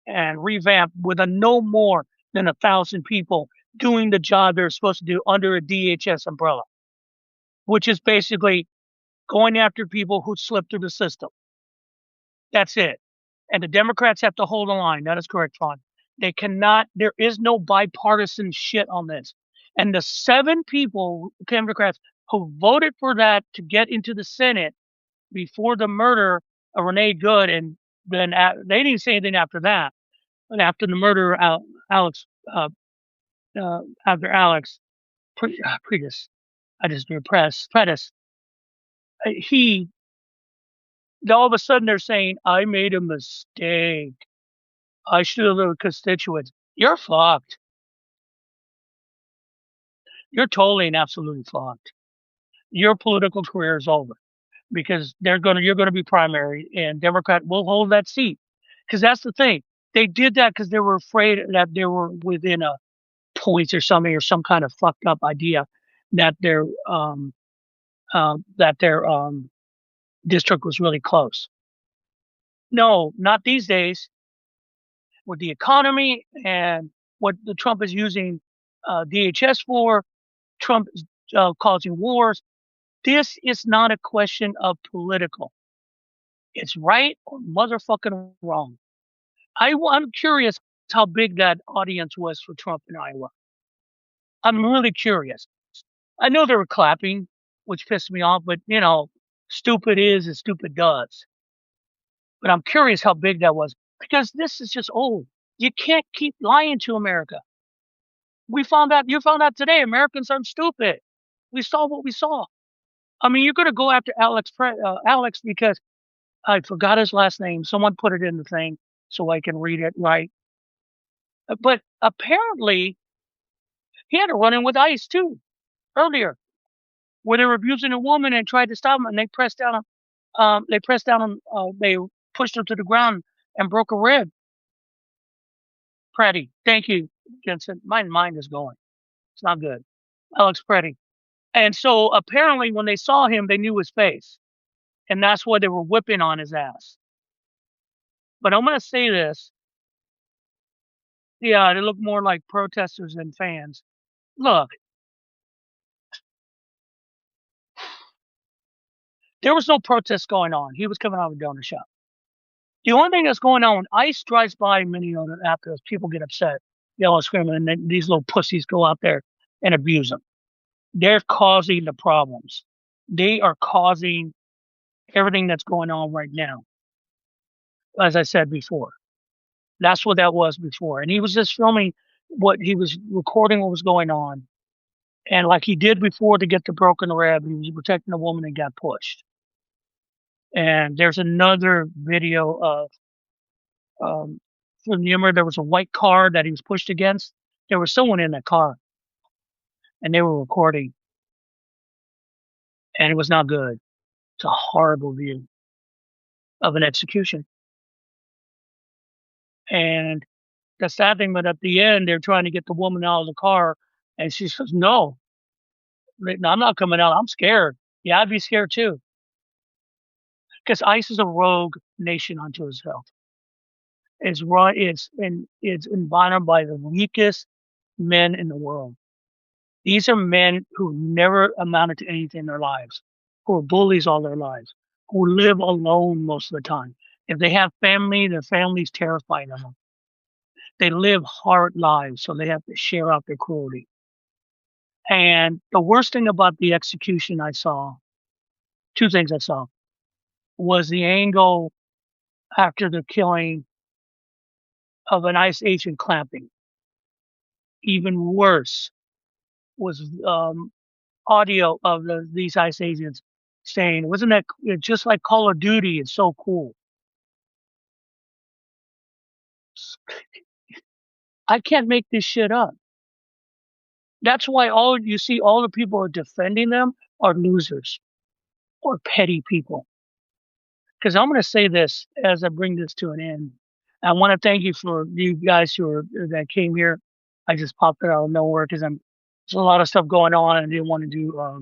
and revamped with a no more than 1,000 people doing the job they're supposed to do under a DHS umbrella, which is basically going after people who slip through the system. That's it. And the Democrats have to hold the line. That is correct, Fawn. They cannot, there is no bipartisan shit on this. And the 7 people, Democrats, who voted for that to get into the Senate before the murder of Renee Good, and then they didn't say anything after that. But after the murder of Alex, after Alex Predis, I just repressed Predis, he, all of a sudden they're saying, I made a mistake. I should have listened to constituents. You're fucked. You're totally and absolutely fucked. Your political career is over because you're going to be primary and Democrat will hold that seat. Because that's the thing. They did that because they were afraid that they were within a points or something or some kind of fucked up idea that their district was really close. No, not these days. With the economy and what the Trump is using DHS for, Trump is causing wars. This is not a question of political. It's right or motherfucking wrong. I'm curious how big that audience was for Trump in Iowa. I'm really curious. I know they were clapping, which pissed me off, but stupid is and stupid does. But I'm curious how big that was because this is just old. You can't keep lying to America. You found out today, Americans aren't stupid. We saw what we saw. I mean, you're going to go after Alex because I forgot his last name. Someone put it in the thing so I can read it right. But apparently, he had a run-in with ICE too earlier, where they were abusing a woman and tried to stop him, and they pressed down on, they pushed her to the ground and broke a rib. Pretty, thank you, Jensen. My mind is going. It's not good. Alex Pretty. And so apparently, when they saw him, they knew his face, and that's why they were whipping on his ass. But I'm going to say this. Yeah, they look more like protesters than fans. Look, there was no protest going on. He was coming out of a donor shop. The only thing that's going on when ICE drives by Minneota after people get upset, yell and scream, and then these little pussies go out there and abuse them. They're causing the problems. They are causing everything that's going on right now. As I said before, that's what that was before. And he was just filming what he was recording, what was going on. And like he did before to get the broken rib, he was protecting a woman and got pushed. And there's another video of from the humor. There was a white car that he was pushed against. There was someone in that car, and they were recording, and it was not good. It's a horrible view of an execution. And the sad thing, but at the end, they're trying to get the woman out of the car, and she says, "No, I'm not coming out. I'm scared. Yeah, I'd be scared too." Because ICE is a rogue nation unto itself. It's run. It's environed by the weakest men in the world. These are men who never amounted to anything in their lives, who are bullies all their lives, who live alone most of the time. If they have family, their family's terrified of them. They live hard lives, so they have to share out their cruelty. And the worst thing about the execution I saw, 2 things I saw, was the angle after the killing of an ICE agent clamping. Even worse was audio of these ICE agents saying, "Wasn't that just like Call of Duty? It's so cool." I can't make this shit up. That's why all the people who are defending them are losers or petty people. Because I'm going to say this as I bring this to an end. I want to thank you for you guys that came here. I just popped it out of nowhere because there's a lot of stuff going on and I didn't want to do a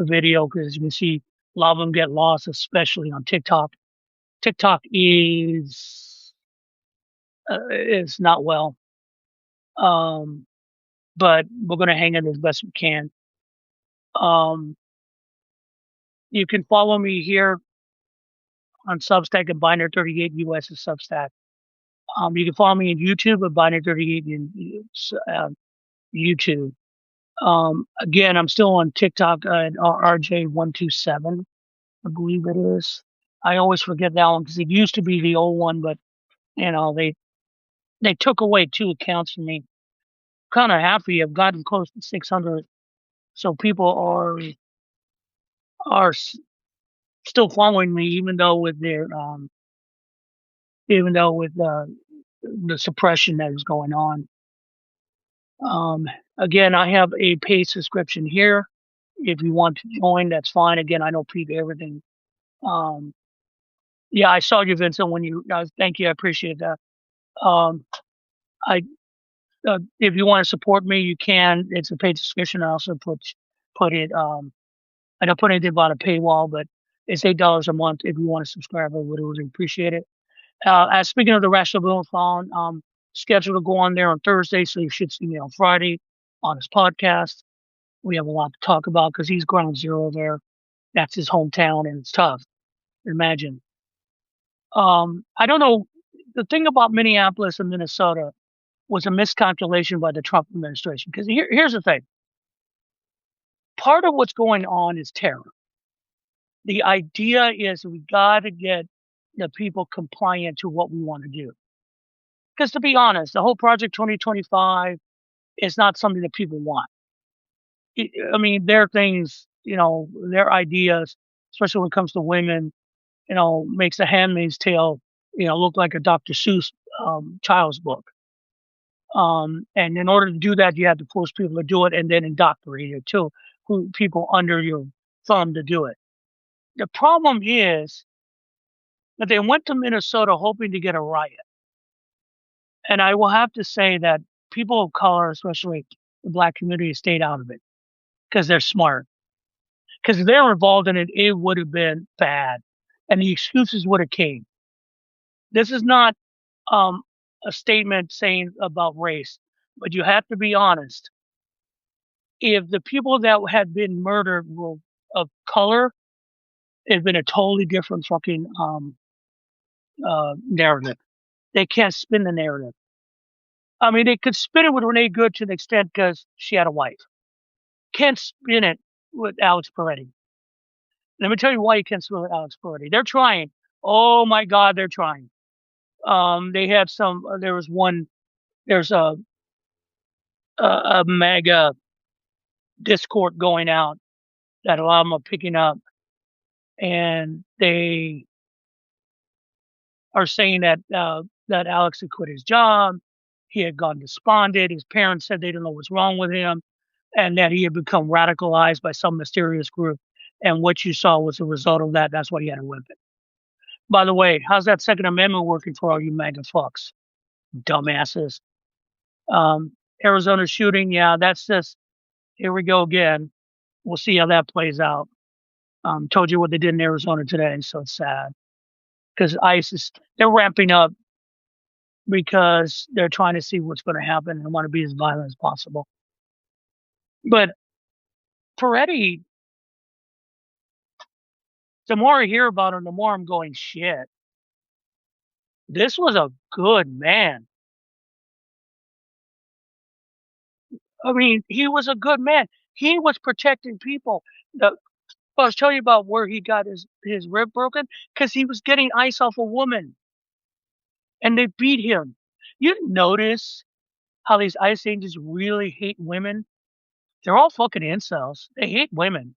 video because you can see a lot of them get lost, especially on TikTok. TikTok is not well, um, but we're going to hang in as best we can. Um, you can follow me here on Substack at Binder 38 US is Substack. You can follow me on YouTube at Binder 38 in YouTube. Again, I'm still on TikTok at RJ127, I believe it is. I always forget that one because it used to be the old one, but they took away 2 accounts from me. Kind of happy. I've gotten close to 600, so people are still following me, even though with the suppression that is going on. Um, Again, I have a paid subscription here. If you want to join, that's fine. Again, I don't peep everything. Um, yeah, I saw you, Vincent. When you, thank you, I appreciate that. Um, I if you want to support me, you can. It's a paid subscription. I also put it. I don't put anything about a paywall, but it's $8 a month if you want to subscribe. I would really appreciate it. As speaking of the Rational Bill Phone, scheduled to go on there on Thursday, so you should see me on Friday on his podcast. We have a lot to talk about because he's ground zero there. That's his hometown, and it's tough. Imagine. I don't know. The thing about Minneapolis and Minnesota was a miscalculation by the Trump administration. Because here's the thing: part of what's going on is terror. The idea is we got to get the people compliant to what we want to do. Because to be honest, the whole Project 2025 is not something that people want. I mean, their things, their ideas, especially when it comes to women, makes The Handmaid's Tale, look like a Dr. Seuss child's book. And in order to do that, you have to force people to do it and then indoctrinate it too, who people under your thumb to do it. The problem is that they went to Minnesota hoping to get a riot. And I will have to say that people of color, especially the Black community, stayed out of it because they're smart. Because if they were involved in it, it would have been bad. And the excuses would have came. This is not a statement saying about race, but you have to be honest. If the people that had been murdered were of color, it'd been a totally different fucking narrative. They can't spin the narrative. I mean, they could spin it with Renee Good to the extent because she had a wife. Can't spin it with Alex Peretti. Let me tell you why you can't spin it with Alex Peretti. They're trying. Oh my God, they're trying. They had some. There was one. There's a mega Discord going out that a lot of them are picking up, and they are saying that that Alex had quit his job. He had gone despondent. His parents said they didn't know what's wrong with him, and that he had become radicalized by some mysterious group. And what you saw was a result of that. That's why he had a weapon. By the way, how's that Second Amendment working for all you MAGA fucks? Dumbasses. Arizona shooting, yeah, that's just, here we go again. We'll see how that plays out. Told you what they did in Arizona today, so it's sad. Because they're ramping up because they're trying to see what's going to happen and want to be as violent as possible. But Peretti, the more I hear about him, the more I'm going, shit. This was a good man. I mean, he was a good man. He was protecting people. I was telling you about where he got his rib broken because he was getting ice off a woman and they beat him. You didn't notice how these Ice Ages really hate women. They're all fucking incels. They hate women.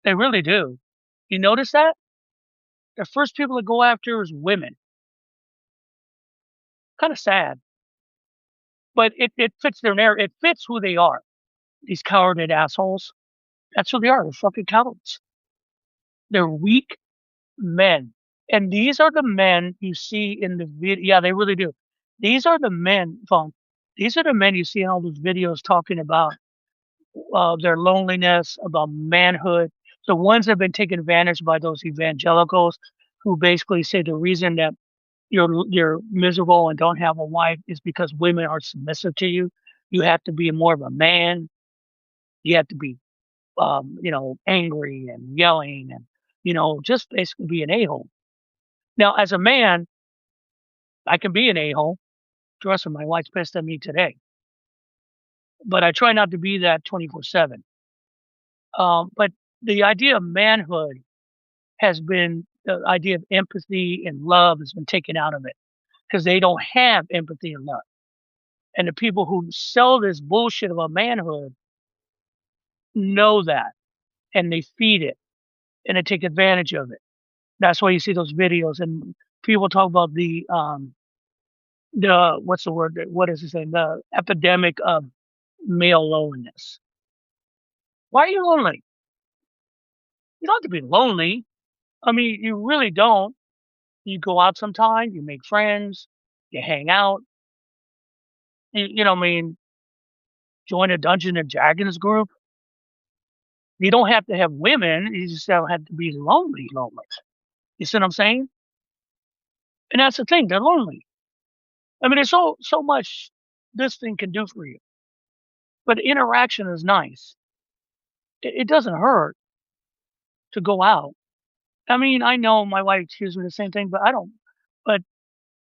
They really do. You notice that? The first people to go after is women. Kind of sad, but it fits their narrative. It fits who they are. These cowardly assholes. That's who they are. They're fucking cowards. They're weak men. And these are the men you see in the video. Yeah, they really do. These are the men, Vaughn. These are the men you see in all those videos talking about their loneliness, about manhood. The ones that have been taken advantage by those evangelicals who basically say the reason that you're miserable and don't have a wife is because women are submissive to you. You have to be more of a man. You have to be, angry and yelling and, just basically be an a-hole. Now, as a man, I can be an a-hole. Trust me, my wife's pissed at me today, but I try not to be that 24/7. But the idea of manhood has been the idea of empathy and love has been taken out of it because they don't have empathy and love. And the people who sell this bullshit about manhood know that and they feed it and they take advantage of it. That's why you see those videos and people talk about the what's the word? What is it saying? The epidemic of male loneliness. Why are you lonely? You don't have to be lonely. I mean, you really don't. You go out sometime, you make friends, you hang out. What I mean, join a Dungeon and Dragons group. You don't have to have women. You just don't have to be lonely, lonely. You see what I'm saying? And that's the thing. They're lonely. I mean, there's so much this thing can do for you. But interaction is nice. It doesn't hurt to go out. I mean, I know my wife excuse me the same thing, but I don't. But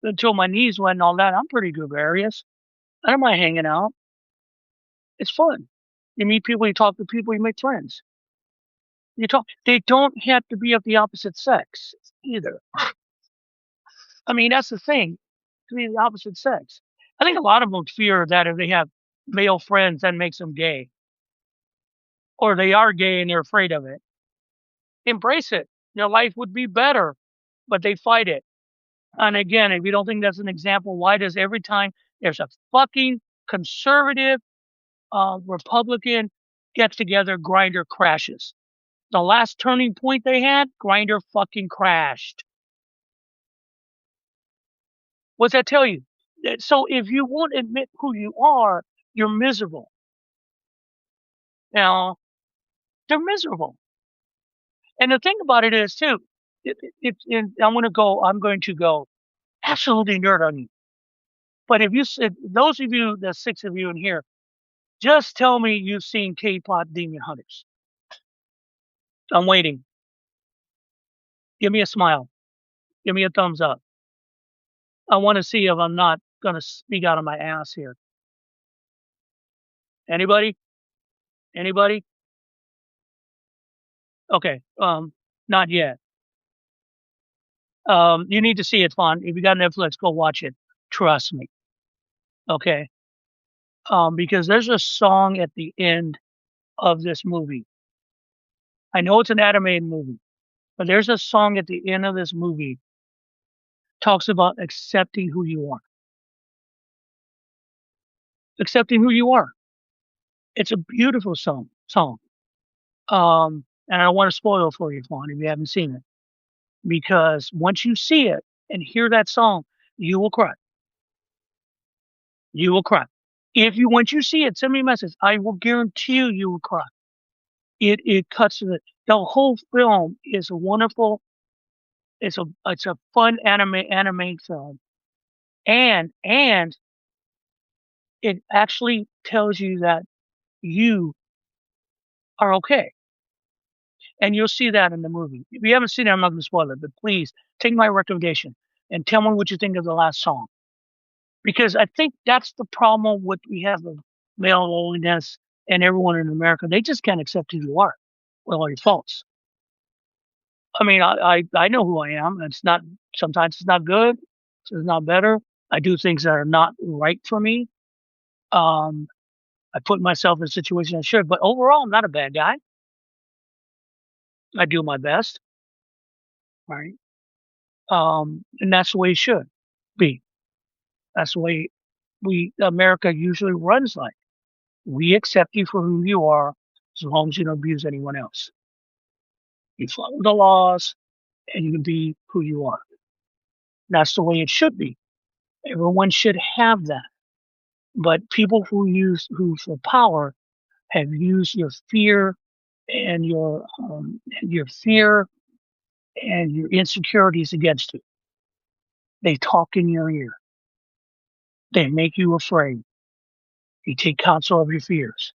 until my knees went and all that, I'm pretty gregarious. I don't mind hanging out. It's fun. You meet people, you talk to people, you make friends. You talk. They don't have to be of the opposite sex either. I mean, that's the thing. To be the opposite sex. I think a lot of them fear that if they have male friends, that makes them gay, or they are gay and they're afraid of it. Embrace it. Your life would be better, but they fight it. And again, if you don't think that's an example, why does every time there's a fucking conservative Republican get together, Grinder crashes? The last turning point they had, Grinder fucking crashed. What's that tell you? So if you won't admit who you are, you're miserable. Now, they're miserable. And the thing about it is too, I'm going to go absolutely nerd on you. But if you said, those of you, the six of you in here, just tell me you've seen K-pop Demon Hunters. I'm waiting. Give me a smile. Give me a thumbs up. I want to see if I'm not going to speak out of my ass here. Anybody? Anybody? Okay. Not yet. You need to see it, Fawn. If you got Netflix, go watch it. Trust me. Okay. Because there's a song at the end of this movie. I know it's an animated movie, but there's a song at the end of this movie talks about accepting who you are. Accepting who you are. It's a beautiful song. And I don't want to spoil it for you, Fawn, if you haven't seen it. Because once you see it and hear that song, you will cry. You will cry. Once you see it, send me a message. I will guarantee you will cry. It cuts to the whole film is a wonderful. It's a fun anime film, and it actually tells you that you are okay, and you'll see that in the movie. If you haven't seen it, I'm not going to spoil it, but please take my recommendation and tell me what you think of the last song, because I think that's the problem with we have of male loneliness and everyone in America. They just can't accept who you are with all your faults. I mean, I know who I am. It's not sometimes it's not good, it's not better. I do things that are not right for me. Um, I put myself in a situation I should, but overall, I'm not a bad guy. I do my best, right? And that's the way it should be. That's the way America usually runs like. We accept you for who you are as long as you don't abuse anyone else. You follow the laws and you can be who you are. That's the way it should be. Everyone should have that. But people who for power have used your fear and your fear and your insecurities against you. They talk in your ear. They make you afraid. You take counsel of your fears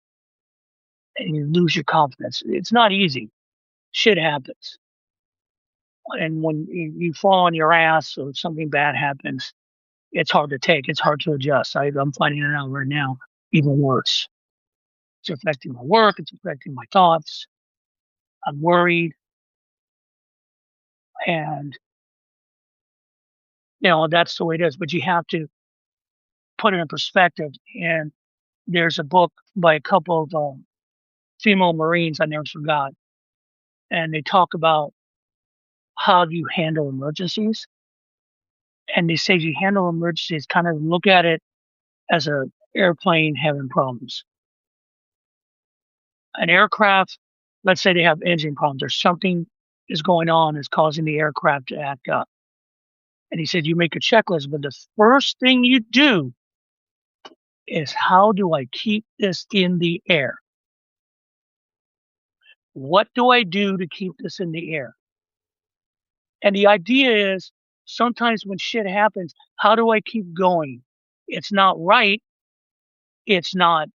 and you lose your confidence. It's not easy. Shit happens. And when you fall on your ass or something bad happens, it's hard to take. It's hard to adjust. I'm finding it out right now, even worse. It's affecting my work. It's affecting my thoughts. I'm worried. And, that's the way it is. But you have to put it in perspective. And there's a book by a couple of female Marines I never forgot. And they talk about how do you handle emergencies. And they say you handle emergencies, kind of look at it as a airplane having problems. An aircraft, let's say they have engine problems or something is going on is causing the aircraft to act up. And he said, you make a checklist, but the first thing you do is how do I keep this in the air? What do I do to keep this in the air? And the idea is sometimes when shit happens, how do I keep going? It's not right. It's not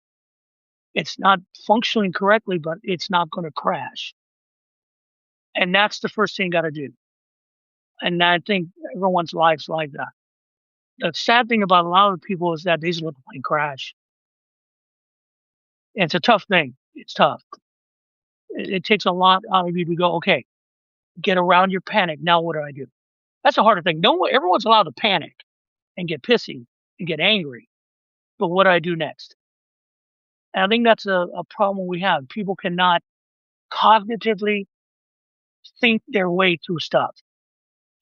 functioning correctly, but it's not going to crash. And that's the first thing you got to do. And I think everyone's life's like that. The sad thing about a lot of people is that they just let the plane crash. And it's a tough thing. It's tough. It takes a lot out of you to go, okay, get around your panic. Now what do I do? That's a harder thing. Everyone's allowed to panic and get pissy and get angry. But what do I do next? And I think that's a problem we have. People cannot cognitively think their way through stuff.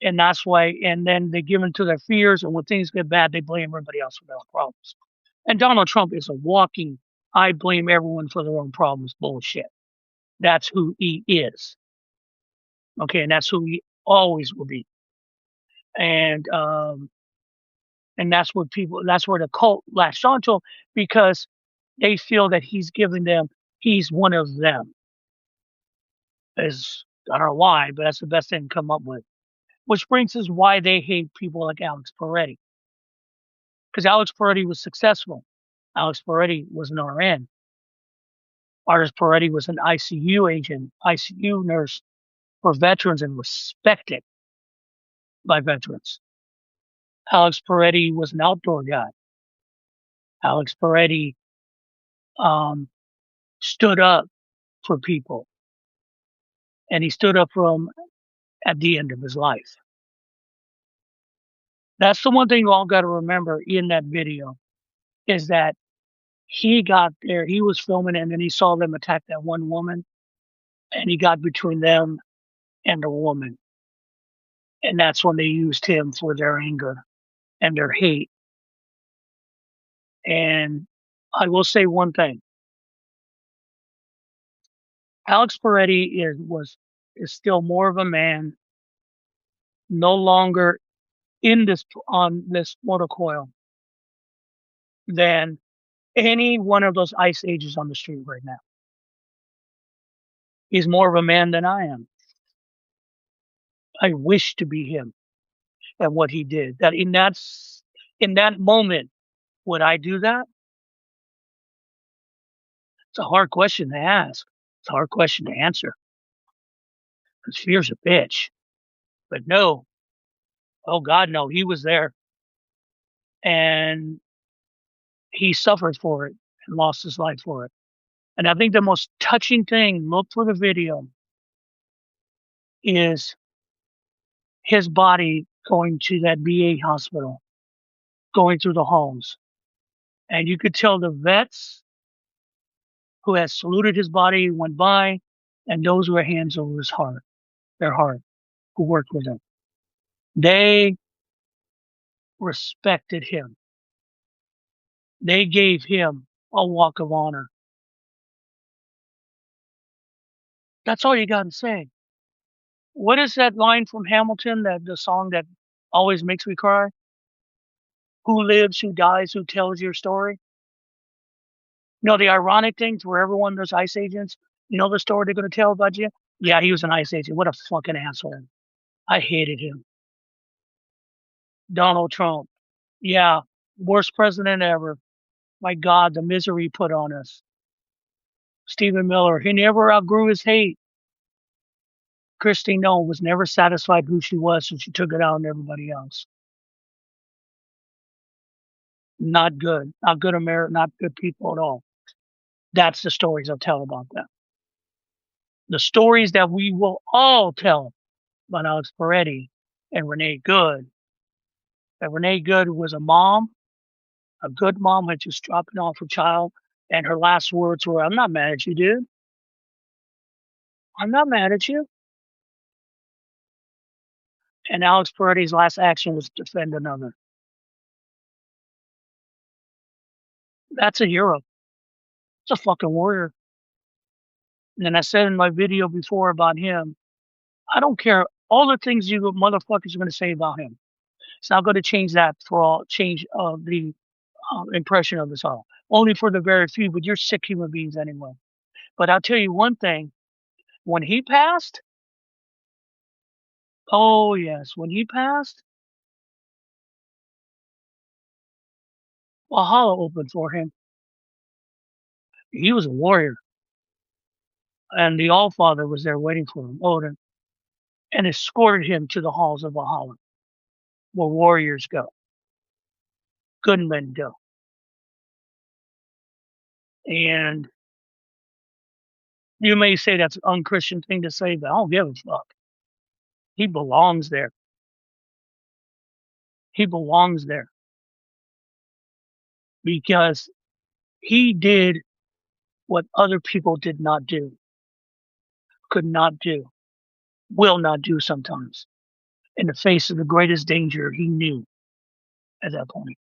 And that's why, and then they give in to their fears. And when things get bad, they blame everybody else for their own problems. And Donald Trump is a walking, I blame everyone for their own problems bullshit. That's who he is. Okay. And that's who he always will be. And that's that's where the cult latched onto him because they feel that he's one of them. I don't know why, but that's the best thing to come up with. Which brings us why they hate people like Alex Peretti. Because Alex Peretti was successful. Alex Peretti was an RN. Alex Peretti was an ICU agent, ICU nurse for veterans and respected by veterans. Alex Peretti was an outdoor guy. Alex Peretti stood up for people. And he stood up for them at the end of his life. That's the one thing you all got to remember in that video is that he got there, he was filming, and then he saw them attack that one woman, and he got between them and the woman. And that's when they used him for their anger and their hate. And I will say one thing. Alex Peretti is still more of a man, no longer on this mortal coil than any one of those ice ages on the street right now. He's more of a man than I am. I wish to be him and what he did. That in that moment, would I do that? It's a hard question to ask. It's a hard question to answer. Because fear's a bitch. But no. Oh God, no. He was there. And he suffered for it and lost his life for it. And I think the most touching thing, look for the video, is his body going to that VA hospital, going through the halls, And you could tell the vets who had saluted his body went by, and those who were hands over his heart, their heart, who worked with him. They respected him. They gave him a walk of honor. That's all you got to say. What is that line from Hamilton, that the song that always makes me cry? Who lives, who dies, who tells your story? The ironic things where everyone, those ICE agents, the story they're going to tell about you? Yeah, he was an ICE agent. What a fucking asshole. I hated him. Donald Trump. Yeah, worst president ever. My God, the misery he put on us. Stephen Miller, he never outgrew his hate. Christine Nolan was never satisfied who she was, so she took it out on everybody else. Not good. Not good America, not good people at all. That's the stories I'll tell about them. The stories that we will all tell about Alex Peretti and Renee Good. That Renee Good was a mom, a good mom, had just dropping off her child, and her last words were, "I'm not mad at you, dude. I'm not mad at you." And Alex Peretti's last action was to defend another. That's a hero. It's a fucking warrior. And then I said in my video before about him, I don't care all the things you motherfuckers are going to say about him. It's not going to change that change the impression of us all. Only for the very few, but you're sick human beings anyway. But I'll tell you one thing: when he passed, oh yes, when he passed, Valhalla opened for him. He was a warrior, and the Allfather was there waiting for him, Odin, and escorted him to the halls of Valhalla, where warriors go, good men go. And you may say that's an unchristian thing to say, but I don't give a fuck. He belongs there. He belongs there because he did what other people did not do, could not do, will not do sometimes, in the face of the greatest danger he knew at that point.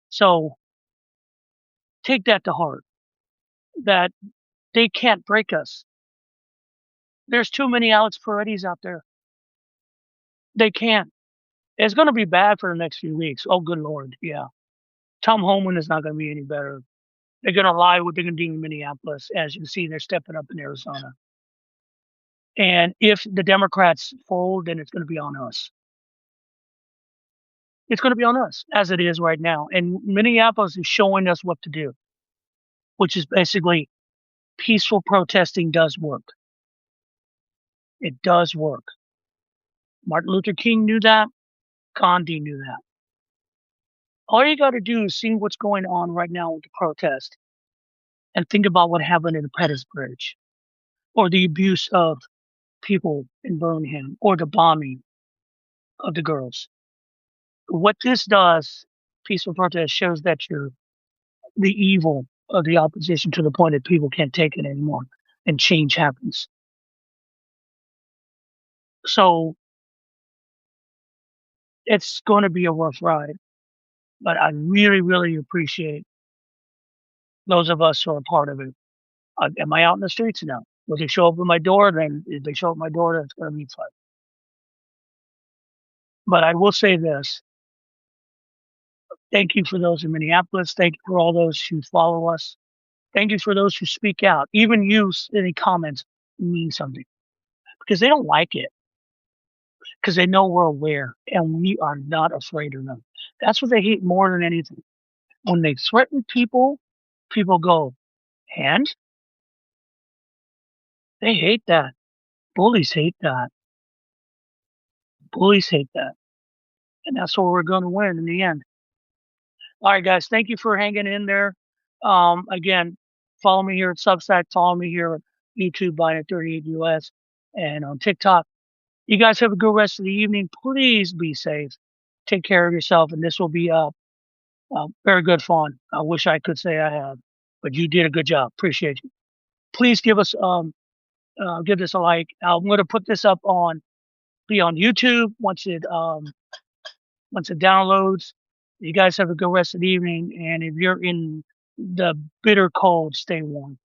So take that to heart, that they can't break us. There's too many Alex Perettis out there. They can't. It's going to be bad for the next few weeks. Oh, good Lord. Yeah. Tom Homan is not going to be any better. They're going to lie what they're going to do in Minneapolis. As you can see, they're stepping up in Arizona. And if the Democrats fold, then it's going to be on us. It's going to be on us, as it is right now. And Minneapolis is showing us what to do, which is basically peaceful protesting does work. It does work. Martin Luther King knew that. Gandhi knew that. All you got to do is see what's going on right now with the protest and think about what happened in the Pettus Bridge or the abuse of people in Birmingham or the bombing of the girls. What this does, peaceful protest, shows that you're the evil of the opposition to the point that people can't take it anymore and change happens. So it's going to be a rough ride, but I really, really appreciate those of us who are part of it. Am I out in the streets now? Will they show up at my door? Then if they show up at my door, that's going to be fun. But I will say this. Thank you for those in Minneapolis. Thank you for all those who follow us. Thank you for those who speak out. Even you, any comments mean something because they don't like it, because they know we're aware and we are not afraid of them. That's what they hate more than anything. When they threaten people, people go, and they hate that. Bullies hate that. Bullies hate that. And that's what we're going to win in the end. All right, guys. Thank you for hanging in there. Again, follow me here at Substack. Follow me here at YouTube, Biden 38 US, and on TikTok. You guys have a good rest of the evening. Please be safe. Take care of yourself, and this will be up Very good fun. I wish I could say I have, but you did a good job. Appreciate you. Please give this a like. I'm going to put this up be on YouTube once it downloads. You guys have a good rest of the evening, and if you're in the bitter cold, stay warm.